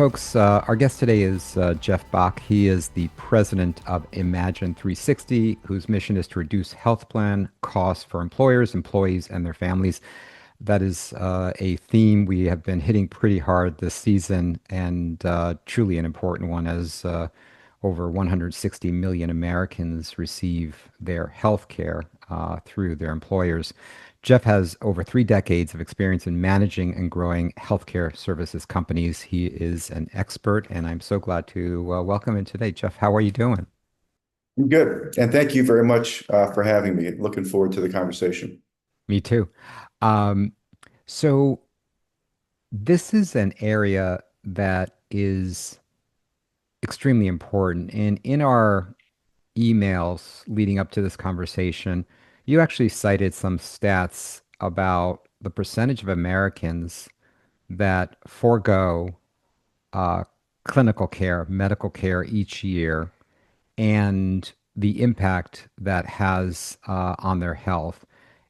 Folks, our guest today is Jeff Bach. He is the president of Imagine360, whose mission is to reduce health plan costs for employers, employees, and their families. That is a theme we have been hitting pretty hard this season, and truly an important one as over 160 million Americans receive their health care through their employers. Jeff has over 3 decades of experience in managing and growing healthcare services companies. He is an expert, and I'm so glad to welcome him today. Jeff, how are you doing? I'm good. And thank you very much for having me. Looking forward to the conversation. Me too. Um, so, this is an area that is extremely important. And in our emails leading up to this conversation, you actually cited some stats about the percentage of Americans that forego uh, clinical care, medical care each year, and the impact that has on their health.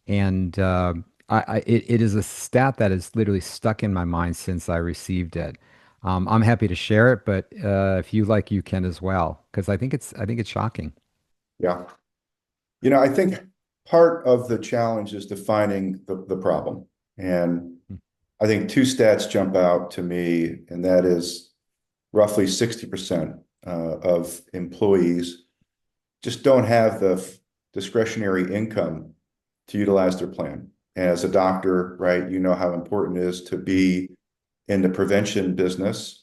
And it is a stat that is literally stuck in my mind since I received it. I'm happy to share it, but if you like, you can as well, because I think it's shocking. Yeah. I think part of the challenge is defining the problem. And I think two stats jump out to me, and that is roughly 60% of employees just don't have the discretionary income to utilize their plan. And as a doctor, right, you know how important it is to be in the prevention business.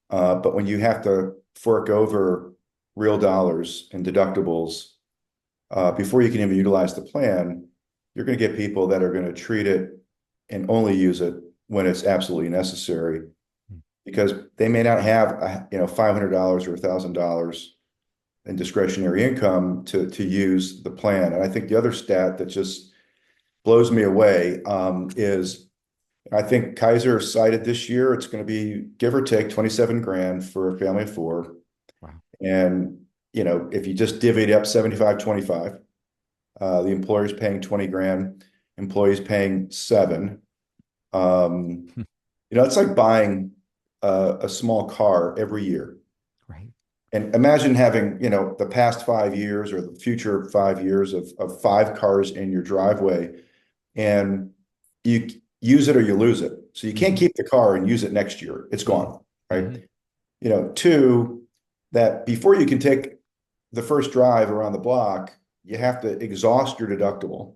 But when you have to fork over real dollars and deductibles before you can even utilize the plan, you're going to get people that are going to treat it and only use it when it's absolutely necessary, because they may not have $500 or $1,000 in discretionary income to use the plan. And I think the other stat that just blows me away is I think Kaiser cited this year it's going to be give or take 27 grand for a family of four. Wow. And if you just divvy it up 75-25, the employer's paying 20 grand, employees paying seven. It's like buying a small car every year. Right. And imagine having, the past 5 years or the future 5 years of five cars in your driveway, and you use it or you lose it. So you can't Hmm. keep the car and use it next year. It's gone, right? Hmm. Two, that before you can take the first drive around the block, you have to exhaust your deductible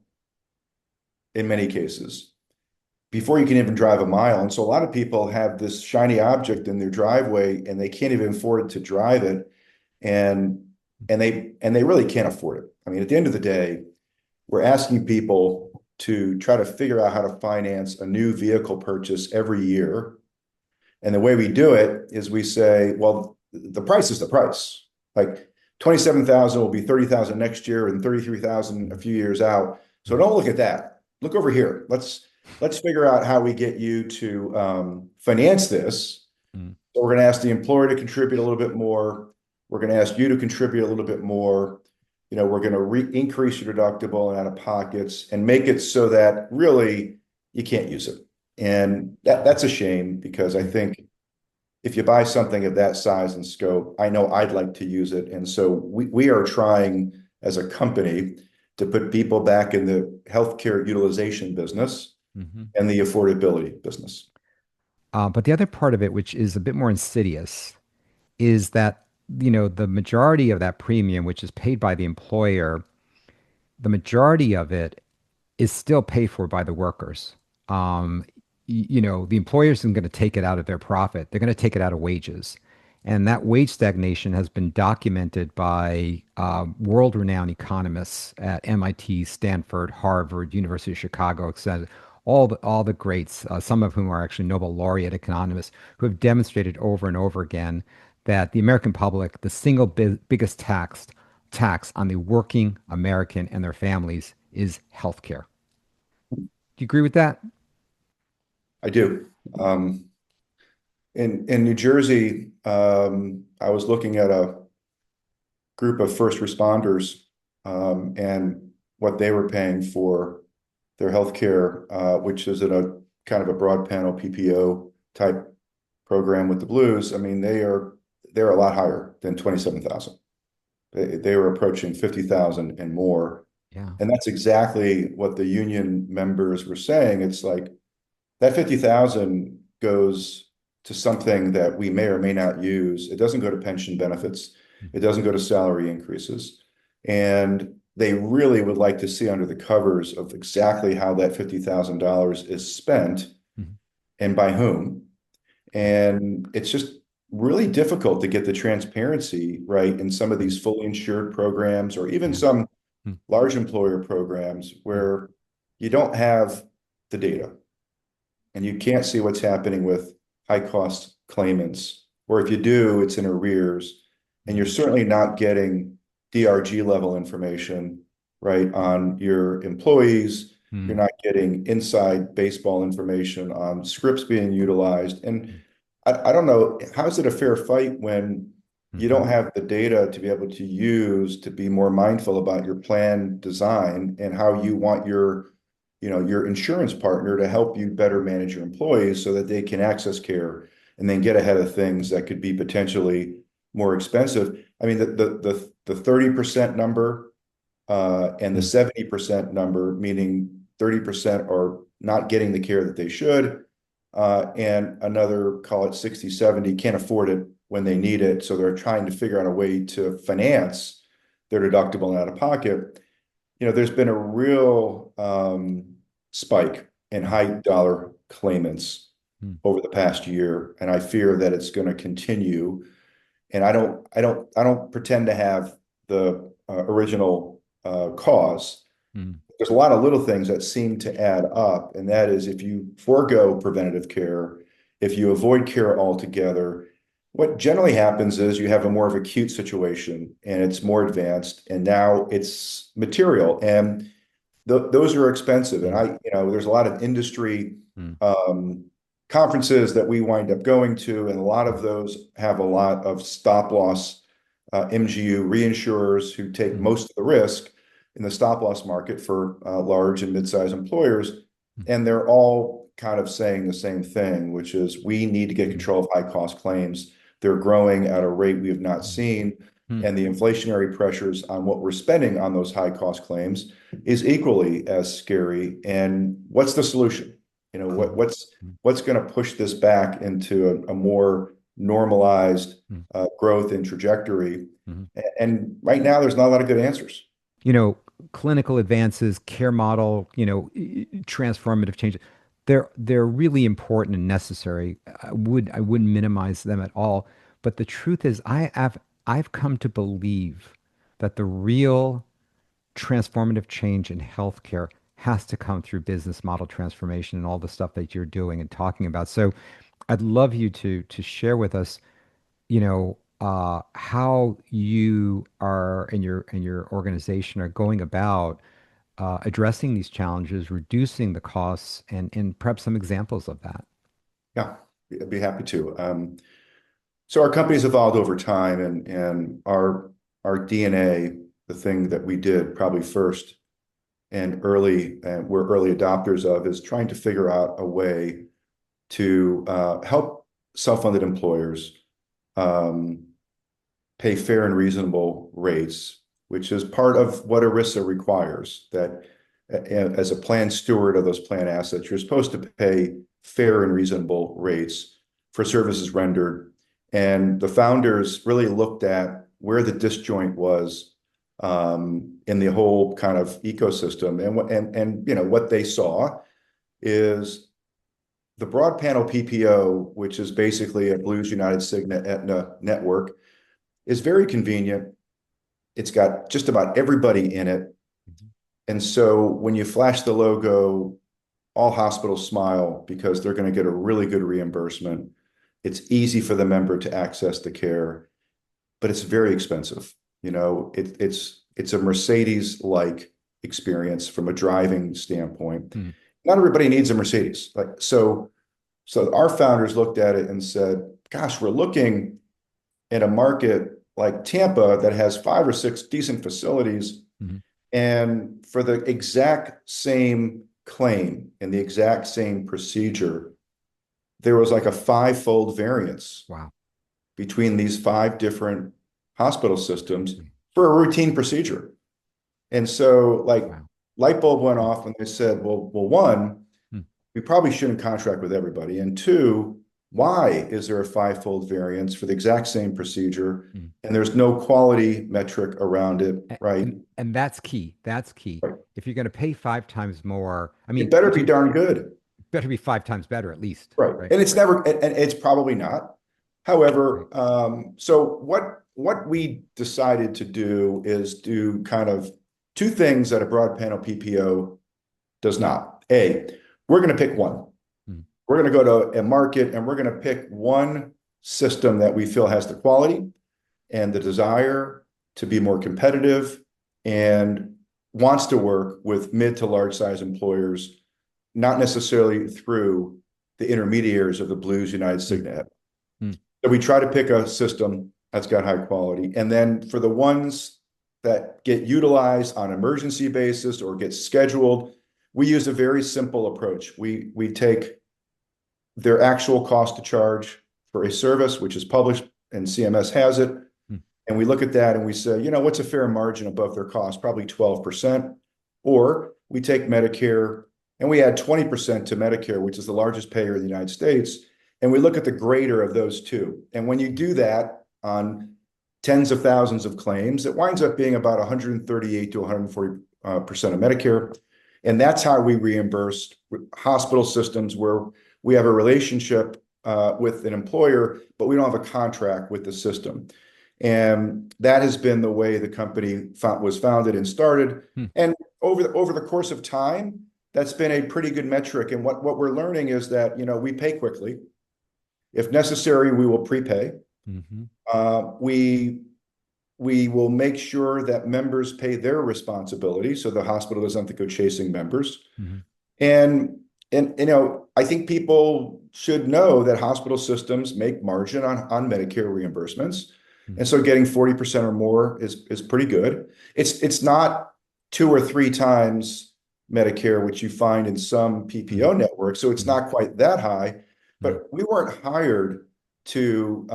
in many cases before you can even drive a mile. And so a lot of people have this shiny object in their driveway and they can't even afford to drive it. And they really can't afford it. I mean, at the end of the day, we're asking people to try to figure out how to finance a new vehicle purchase every year. And the way we do it is we say, well, the price is the price. Like 27,000 will be 30,000 next year and 33,000 a few years out. So don't look at that. Look over here. Let's figure out how we get you to finance this. Hmm. So we're going to ask the employer to contribute a little bit more. We're going to ask you to contribute a little bit more. We're going to increase your deductible and out of pockets and make it so that really you can't use it. And that's a shame, because I think if you buy something of that size and scope, I know I'd like to use it. And so we are trying as a company to put people back in the healthcare utilization business Hmm. and the affordability business. But the other part of it, which is a bit more insidious, is that, the majority of that premium, which is paid by the employer, the majority of it is still paid for by the workers. Um, the employer isn't going to take it out of their profit. They're going to take it out of wages. And that wage stagnation has been documented by world-renowned economists at MIT, Stanford, Harvard, University of Chicago, etc. All the greats, some of whom are actually Nobel laureate economists, who have demonstrated over and over again that the American public, the single biggest tax on the working American and their families is healthcare. Do you agree with that? I do. In New Jersey, I was looking at a group of first responders and what they were paying for their healthcare, which is in a kind of a broad panel PPO type program with the Blues, I mean, they're a lot higher than 27,000. They were approaching 50,000 and more. Yeah. And that's exactly what the union members were saying. It's like that 50,000 goes to something that we may or may not use. It doesn't go to pension benefits. It doesn't go to salary increases. And they really would like to see under the covers of exactly how that $50,000 is spent Mhm. and by whom. And it's just really difficult to get the transparency right in some of these fully insured programs or even Yeah. some Mm, large employer programs mm, where you don't have the data and you can't see what's happening with high cost claimants. Or if you do, it's in arrears. And you're mm, certainly not getting DRG level information, right, on your employees. You're mm, not getting inside baseball information on scripts being utilized. And mm, I don't know, how is it a fair fight when you mhm, don't have the data to be able to use to be more mindful about your plan design and how you want your insurance partner to help you better manage your employees so that they can access care and then get ahead of things that could be potentially more expensive. I mean, the 30% number and the mm, 70% number, meaning 30% are not getting the care that they should, and another, call it 60, 70, can't afford it when they need it. So they're trying to figure out a way to finance their deductible and out of pocket. There's been a real spike in mm, high dollar claimants mm, over the past year, and I fear that it's going to continue. And I don't pretend to have the original cause. mm, There's a lot of little things that seem to add up, and that is if you forego preventative care, if you avoid care altogether, what generally happens is you have a more of acute situation and it's more advanced, and now it's material, and those are expensive. And mm, there's a lot of industry mm, um, conferences that we wind up going to, and a lot of those have a lot of stop loss MGU reinsurers who take mm, most of the risk in the stop loss market for large and mid-sized employers. mm, And they're all kind of saying the same thing, which is we need to get mm, control of high cost claims. They're growing at a rate we have not mm, seen. mm, And the inflationary pressures on what we're spending on those high cost claims is equally as scary. And what's the solution? You know, what, mm, what's what's going to push this back into a more normalized mm, growth and trajectory? mm. And right now, there's not a lot of good answers. You know, clinical advances, care model, transformative changes, they're really important and necessary. I wouldn't minimize them at all. But the truth is, I've come to believe that the real transformative change in healthcare has to come through business model transformation and all the stuff that you're doing and talking about. So I'd love you to share with us, how you are and your organization are going about addressing these challenges, reducing the costs, and perhaps some examples of that. Yeah, I'd be happy to. So our company's evolved over time, and our DNA, the thing that we did probably first and early, and we're early adopters of, is trying to figure out a way to help self-funded employers um, pay fair and reasonable rates, which is part of what ERISA requires, that as a plan steward of those plan assets, you're supposed to pay fair and reasonable rates for services rendered. And the founders really looked at where the disjoint was in the whole kind of ecosystem. What they saw is the broad panel PPO, which is basically a Blues United Cigna Aetna network, is very convenient. It's got just about everybody in it. Mhm. And so when you flash the logo, all hospitals smile because they're going to get a really good reimbursement. It's easy for the member to access the care, but it's very expensive. It's a Mercedes-like experience from a driving standpoint. Mm, Not everybody needs a Mercedes. So our founders looked at it and said, gosh, we're looking at a market like Tampa that has 5 or 6 decent facilities, mhm, and for the exact same claim and the exact same procedure, there was like a five-fold variance Wow. between these five different hospital systems Mm. for a routine procedure. And so, like, Wow. light bulb went Mm. off when they said, well, one, Mm. we probably shouldn't contract with everybody. And two, why is there a five-fold variance for the exact same procedure Mm. and there's no quality metric around it, A- right? And that's key. That's key. Right. If you're going to pay five times more, I It mean, better be darn good. better be five times better at least, Right. right? And it's never, and it's probably not. Right. However, so what we decided to do is do kind of two things that a broad panel PPO does not. A, we're going to pick one. Mm. We're going to go to a market and we're going to pick one system that we feel has the quality and the desire to be more competitive and wants to work with mid to large size employers, not necessarily through the intermediaries of the Blues, United, Mm. Cigna. Mm. So we try to pick a system that's got high quality. And then for the ones that get utilized on emergency basis or get scheduled, we use a very simple approach. We take their actual cost to charge for a service, which is published and CMS has it. Mm. And we look at that and we say, what's a fair margin above their cost? Probably 12%. Or we take Medicare and we add 20% to Medicare, which is the largest payer in the United States. And we look at the greater of those two. And when you do that on tens of thousands of claims, it winds up being about 138 to 140% of Medicare. And that's how we reimburse hospital systems where we have a relationship with an employer, but we don't have a contract with the system. And that has been the way the company was founded and started. Mm. And over the course of time, that's been a pretty good metric. And what we're learning is that, we pay quickly. If necessary, we will prepay. Mm-hmm. We will make sure that members pay their responsibility, so the hospital doesn't have to go chasing members. Mm-hmm. And I think people should know that hospital systems make margin on Medicare reimbursements. Mm. And so getting 40% or more is pretty good. It's not two or three times Medicare, which you find in some PPO Mm. networks. So it's Mm. not quite that high, Mm. but we weren't hired to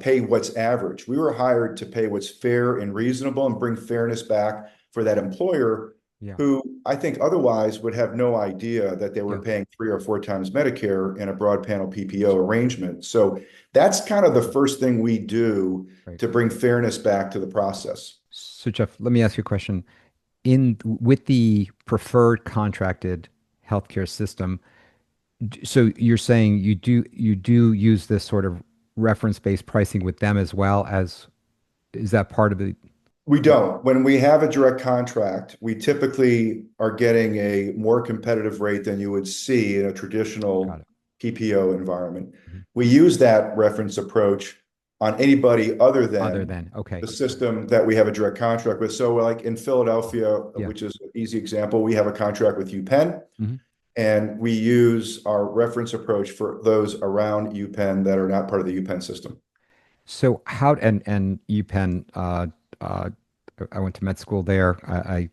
pay what's average. We were hired to pay what's fair and reasonable and bring fairness back for that employer Yeah. who I think otherwise would have no idea that they were Yeah. paying 3 or 4 times Medicare in a broad panel PPO arrangement. So that's kind of the first thing we do Right. to bring fairness back to the process. So Jeff, let me ask you a question. With the preferred contracted healthcare system, so you're saying you do use this sort of reference-based pricing with them as well as is that part of the We don't. When we have a direct contract, we typically are getting a more competitive rate than you would see in a got traditional it. PPO environment. Mhm. We use that reference approach on anybody other Other than than okay. the system that we have a direct contract with. So like in Philadelphia, Yeah. which is an easy example, we have a contract with UPenn, Mhm. and we use our reference approach for those around UPenn that are not part of the UPenn system. So how and UPenn uh I went to med school there. I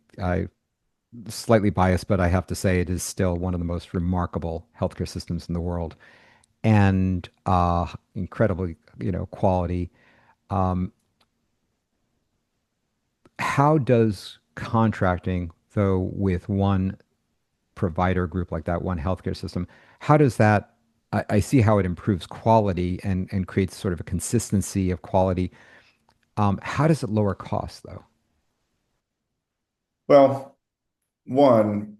slightly biased, but I have to say it is still one of the most remarkable healthcare systems in the world and incredibly, quality. Um, how does contracting, though, with one provider group like that, one healthcare system, how does that, I see how it improves quality and creates sort of a consistency of quality. How does it lower costs, though? Well, one,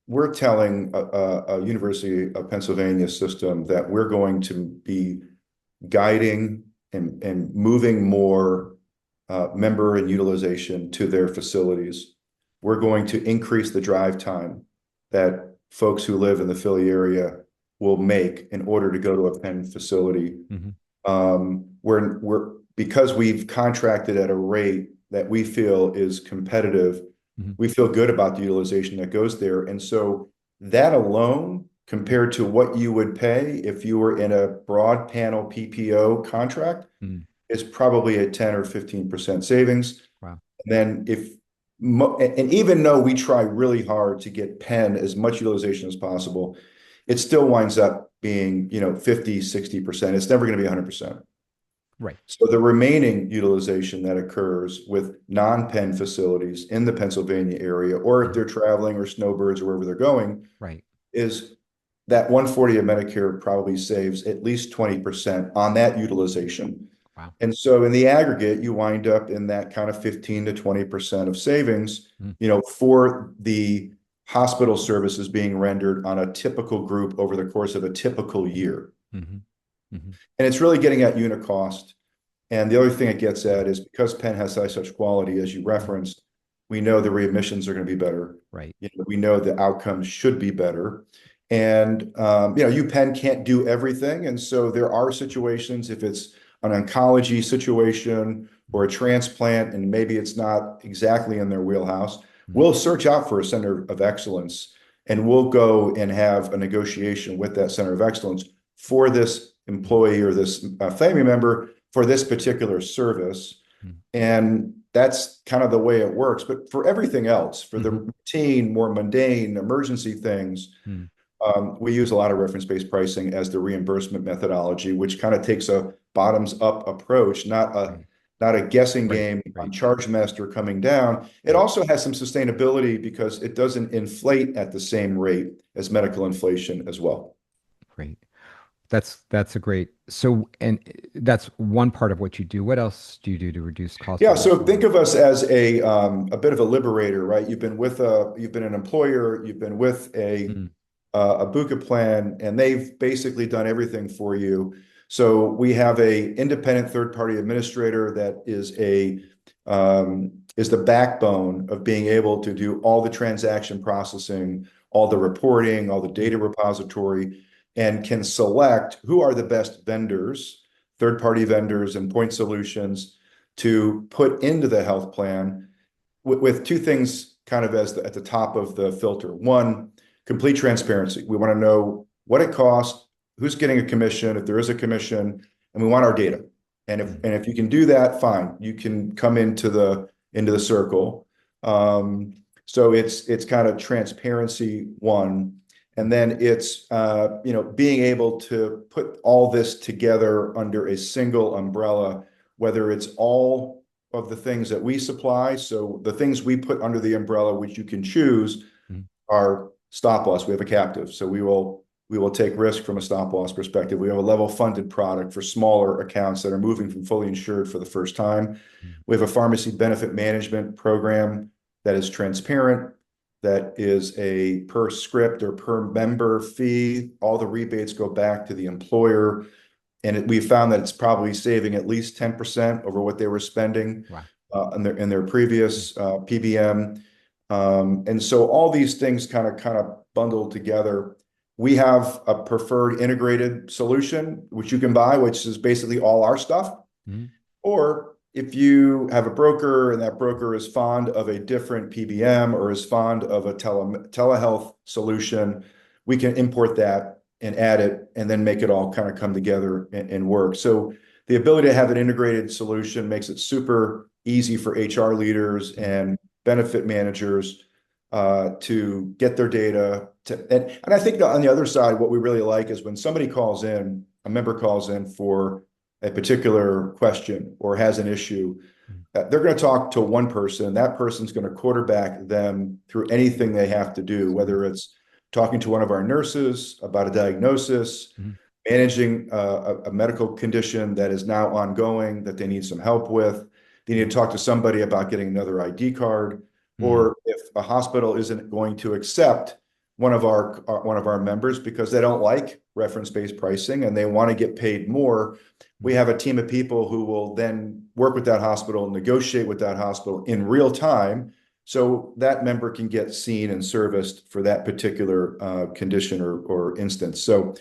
we're telling a University of Pennsylvania system that we're going to be guiding and moving more member and utilization to their facilities. We're going to increase the drive time that folks who live in the Philly area will make in order to go to a Penn facility. Hmm. We're because we've contracted at a rate that we feel is competitive, Hmm. we feel good about the utilization that goes there. And so that alone, compared to what you would pay if you were in a broad panel PPO contract, Hmm. is probably a 10 or 15% savings. Wow. And then and even though we try really hard to get Penn as much utilization as possible, it still winds up being, 50, 60%. It's never going to be 100%. Right. So the remaining utilization that occurs with non-Penn facilities in the Pennsylvania area, or if Mhm. they're traveling or snowbirds or wherever they're going, Right. is that 140 of Medicare probably saves at least 20% on that utilization. Wow. And so in the aggregate, you wind up in that kind of 15 to 20% of savings, Mhm. for the hospital services being rendered on a typical group over the course of a typical year. Mhm. Mhm. And it's really getting at unit cost. And the other thing it gets at is because Penn has such quality, as you Mhm. referenced, we know the readmissions are going to be better. Right. We know the outcomes should be better. And, UPenn can't do everything. And so there are situations, if it's an oncology situation or a transplant, and maybe it's not exactly in their wheelhouse, Mhm. we'll search out for a center of excellence and we'll go and have a negotiation with that center of excellence for this employee or this family member for this particular service. Mhm. And that's kind of the way it works. But for everything else, for the Mhm. routine, more mundane emergency things, Mhm. we use a lot of reference-based pricing as the reimbursement methodology, which kind of takes a bottoms-up approach, Right. not a guessing Right. game on Right. charge master coming down. It Right. also has some sustainability because it doesn't inflate at the same rate as medical inflation as well. Great. That's a great. So, and that's one part of what you do. What else do you do to reduce cost Yeah, of goods so think sold? of us as a bit of a liberator, right? You've been an employer, you've been with Mm. a Buca plan, and they've basically done everything for you. So we have a independent third party administrator that is the backbone of being able to do all the transaction processing, all the reporting, all the data Mm. repository, and can select who are the best vendors, third party vendors and point solutions to put into the health plan with two things kind of at the top of the filter. One, complete transparency. We want to know what it costs, who's getting a commission, if there is a commission, and we want our data. Mm. And if you can do that, fine, you can come into the circle. So it's kind of transparency one, and then it's being able to put all this together under a single umbrella, whether it's all of the things that we supply. So the things we put under the umbrella, which you can choose, Mm. are stop loss. We have a captive, so we will take risk from a stop loss perspective. We have a level funded product for smaller accounts that are moving from fully insured for the first time. Mm. We have a pharmacy benefit management program that is transparent, that is a per script or per member fee. All the rebates go back to the employer. And we found that it's probably saving at least 10% over what they were spending Wow. in their Mm. previous PBM. And so all these things kind of bundled together. We have a preferred integrated solution, which you can buy, which is basically all our stuff. Mm. Or if you have a broker and that broker is fond of a different PBM or is fond of a telehealth solution, we can import that and add it and then make it all kind of come together and work. So the ability to have an integrated solution makes it super easy for HR leaders Mm. and benefit managers to get their data. And I think that on the other side, what we really like is when somebody calls in, a member calls in for a particular question or has an issue, Mm. they're going to talk to one person. That person's going to quarterback them through anything they have to do, Mm. whether it's talking to one of our nurses about a diagnosis, Mm. managing a medical condition that is now ongoing that they need some help with. They need Mm. to talk to somebody about getting another ID card, Mm. or if a hospital isn't going to accept one of our members because they don't like reference-based pricing and they want to get paid more. We Mm. have a team of people who will then work with that hospital, negotiate with that hospital in real time, so that member can get seen and serviced for that particular condition or instance. So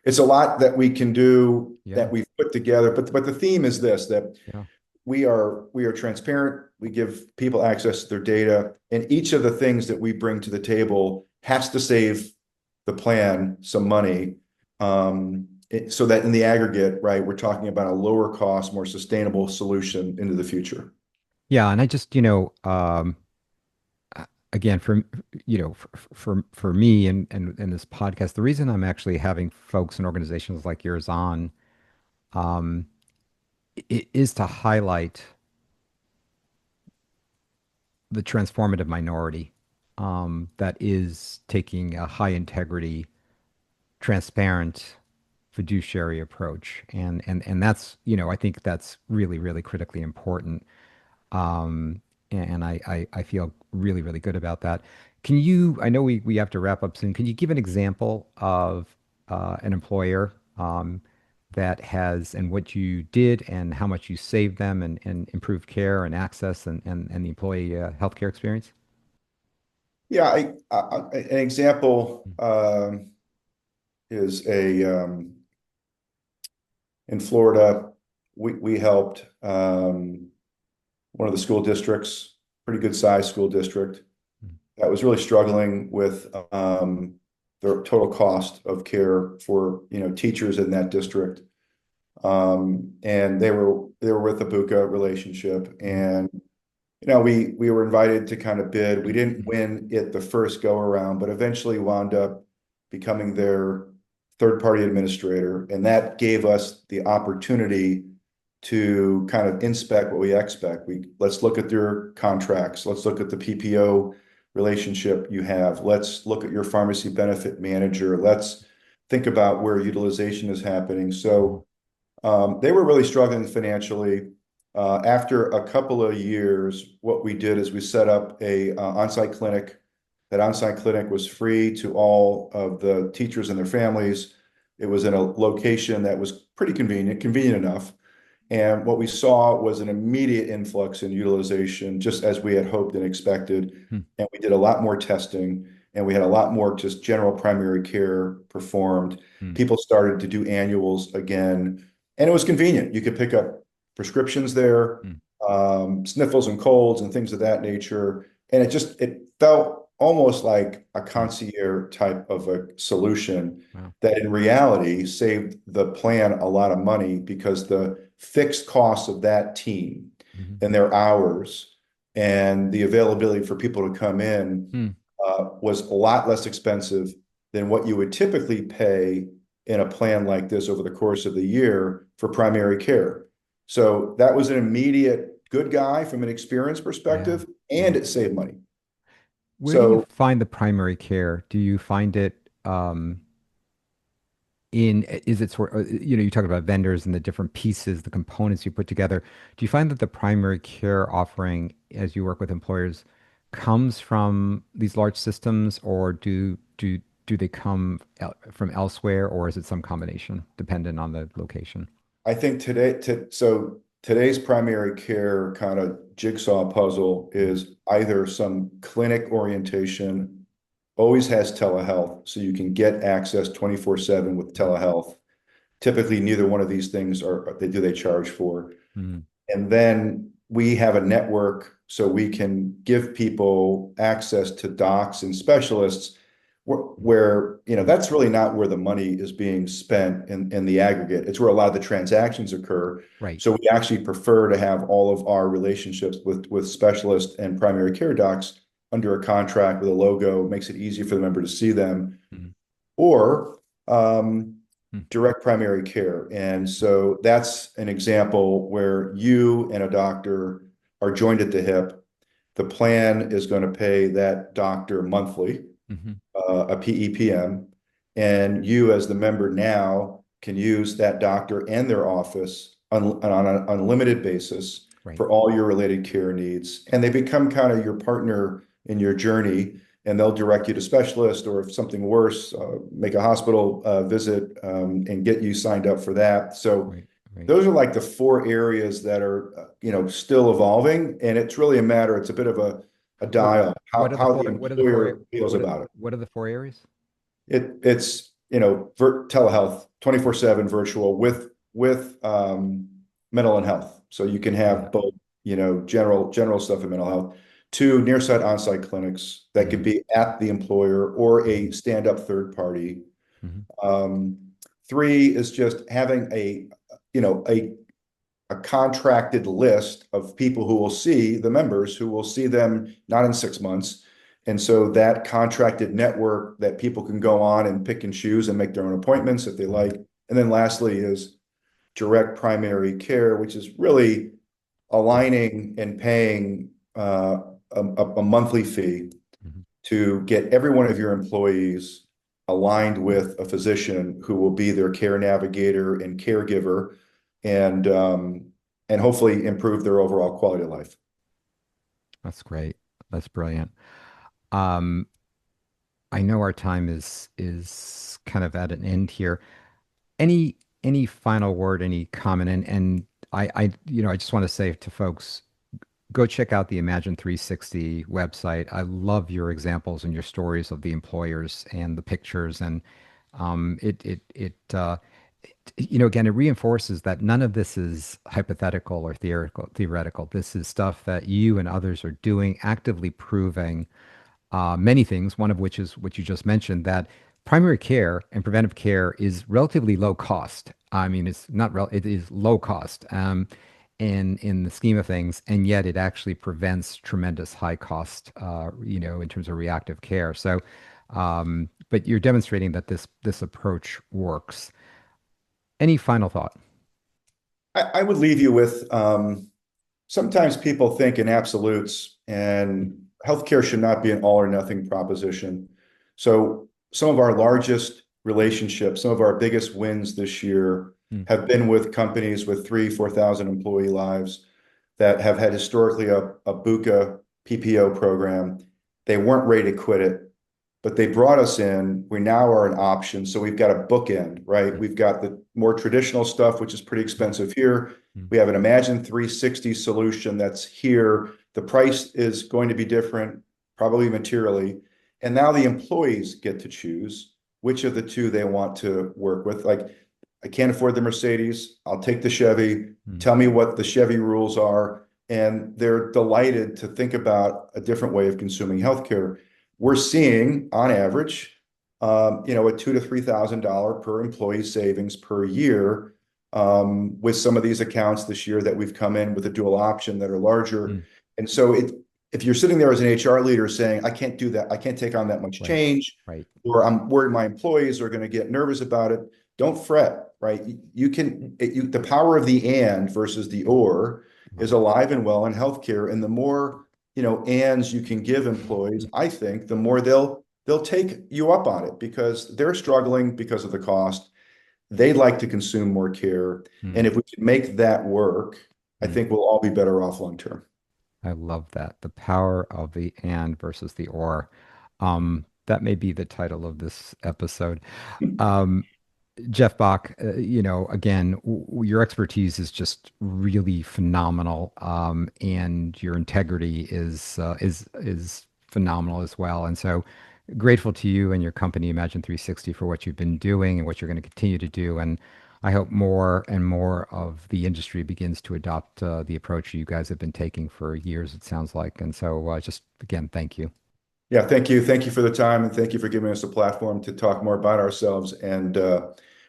it's a lot that we can do Yeah. that we've put together, but the theme is this: that Yeah. we are transparent. We give people access to their data, and each of the things that we bring to the table has to save the plan some money, so that in the aggregate, right, we're talking about a lower cost, more sustainable solution into the future. Yeah. And I just, again, for me and this podcast, the reason I'm actually having folks and organizations like yours on, um, is to highlight the transformative minority, that is taking a high integrity, transparent, fiduciary approach, and that's, I think that's really, really critically important. Um, and I feel really, really good about that. I know we have to wrap up soon. Can you give an example of an employer, that has, and what you did and how much you saved them, and improved care and access, and the employee healthcare experience? Yeah, an example is in Florida. We helped one of the school districts, pretty good sized school district, that was really struggling with the total cost of care for teachers in that district. And they were with the Buka relationship, Mhm. and we were invited to kind of bid. We didn't Mhm. win it the first go around, but eventually wound up becoming their third party administrator, and that gave us the opportunity to kind of inspect what we expect. Let's look at your contracts. Let's look at the PPO relationship you have. Let's look at your pharmacy benefit manager. Let's think about where utilization is happening. Mhm. So they were really struggling financially. After a couple of years, what we did is we set up a on-site clinic. That on-site clinic was free to all of the teachers and their families. It was in a location that was pretty convenient enough. And what we saw was an immediate influx in utilization, just as we had hoped and expected. Mhm. And we did a lot more testing, and we had a lot more just general primary care performed. Mhm. People started to do annuals again, and it was convenient. You could pick up prescriptions there, Mhm. sniffles and colds and things of that nature. And it felt almost like a Mhm. concierge type of a solution Wow. that in reality saved the plan a lot of money, because the fixed costs of that team Mhm. and their hours and the availability for people to come in Mhm. was a lot less expensive than what you would typically pay in a plan like this over the course of the year for primary care. So that was an immediate good guy from an experience Yeah. perspective, and Yeah. it saved money. Where do you So find the primary care? Do you find it, is it sort of, you talk about vendors and the different pieces, the components you put together. Do you find that the primary care offering, as you work with employers, comes from these large systems, or do they come from elsewhere, or is it some combination dependent on the location? I think today's primary care kind of jigsaw puzzle Mm. is either some clinic orientation, always has telehealth, so you can get access 24/7 with Mhm. telehealth. Typically, neither one of these things they charge for. Mhm. And then we have a network so we can give people access to docs and specialists where, that's really not where the money is being spent in the aggregate. It's where a lot of the transactions occur. Right. So we actually prefer to have all of our relationships with specialists and primary care docs under a contract with a logo. It makes it easy for the member to see them, Mhm. or um, Mhm. direct primary care. And so that's an example where you and a doctor are joined at the hip. The plan is going to pay that doctor monthly, Mhm. a PEPM, and you as the member now can use that doctor and their office on an unlimited basis Right. for all your related care needs. And they become kind of your partner in your journey, and they'll direct you to specialists, or if something worse, make a hospital visit, and get you signed up for that. So Right. Right. those are like the four areas that are, still evolving, and it's really a matter, it's a bit of a What dial, what are the how the four what are the four employer feels about it. what are the four areas? It's, telehealth, 24/7 virtual with mental and health. So you can Yeah. have both, general stuff and mental health. Two, near-site on-site clinics that could Mhm. be at the employer or a Mhm. stand-up third party. Mhm. Um, Three is just having you know, a contracted list of people who will see the members, who will see them not in 6 months, And so that contracted network that people can go on and pick and choose and make their own appointments if they like. And then lastly is direct primary care, which is really aligning and paying a monthly fee Mhm. to get every one of your employees aligned with a physician who will be their care navigator and caregiver, and hopefully improve their overall quality of life. That's great. That's brilliant. Um, I know our time is kind of at an end here. Any any final word, any comment? And I just want to say to folks, go check out the Imagine 360 website. I love your examples and your stories of the employers and the pictures, and again, it reinforces that none of this is hypothetical or theoretical. This is stuff that you and others are doing, actively proving many things, one of which is what you just mentioned, that primary care and preventive care is relatively low cost. I mean, it's not it is low cost in the scheme of things, and yet it actually prevents tremendous high cost, in terms of reactive care. So, but you're demonstrating that this approach works. Any final thought? I would leave you with sometimes people think in absolutes, and healthcare should not be an all or nothing proposition. So some of our largest relationships, some of our biggest wins this year Mm, have been with companies with 4,000 employee lives that have had historically a BUCA PPO program. They weren't ready to quit it, but they brought us in. We now are an option. So we've got a bookend, right? mm, We've got the more traditional stuff, which is pretty expensive here. mm, We have an Imagine 360 solution that's here. The price is going to be different, probably materially. And now the employees get to choose which of the two they want to work with. Like, I can't afford the Mercedes. I'll take the Chevy. mm, Tell me what the Chevy rules are. And they're delighted to think about a different way of consuming healthcare. We're seeing on average, a $2,000 to $3,000 per employee savings per year, with some of these accounts this year that we've come in with a dual option that are larger. mm. And so if you're sitting there as an HR leader saying, I can't do that, I can't take on that much Right, change, right. or I'm worried my employees are going to get nervous about it, don't fret, right? The power of the and versus the or Love is it. alive and well in healthcare. And the more ands you can give employees, I think the more they'll take you up on it because they're struggling because of the cost. They'd like to consume more care. Mm, And if we can make that work, I mm. think we'll all be better off long term. I love that. The power of the and versus the or. That may be the title of this episode. Um, Jeff Bach, again, your expertise is just really phenomenal, and your integrity is phenomenal as well. And so, grateful to you and your company, Imagine 360, for what you've been doing and what you're going to continue to do. And I hope more and more of the industry begins to adopt the approach you guys have been taking for years, it sounds like. And so, just again, thank you. Yeah, thank you. Thank you for the time, and thank you for giving us a platform to talk more about ourselves, and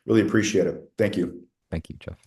really appreciate it. Thank you. Thank you, Jeff.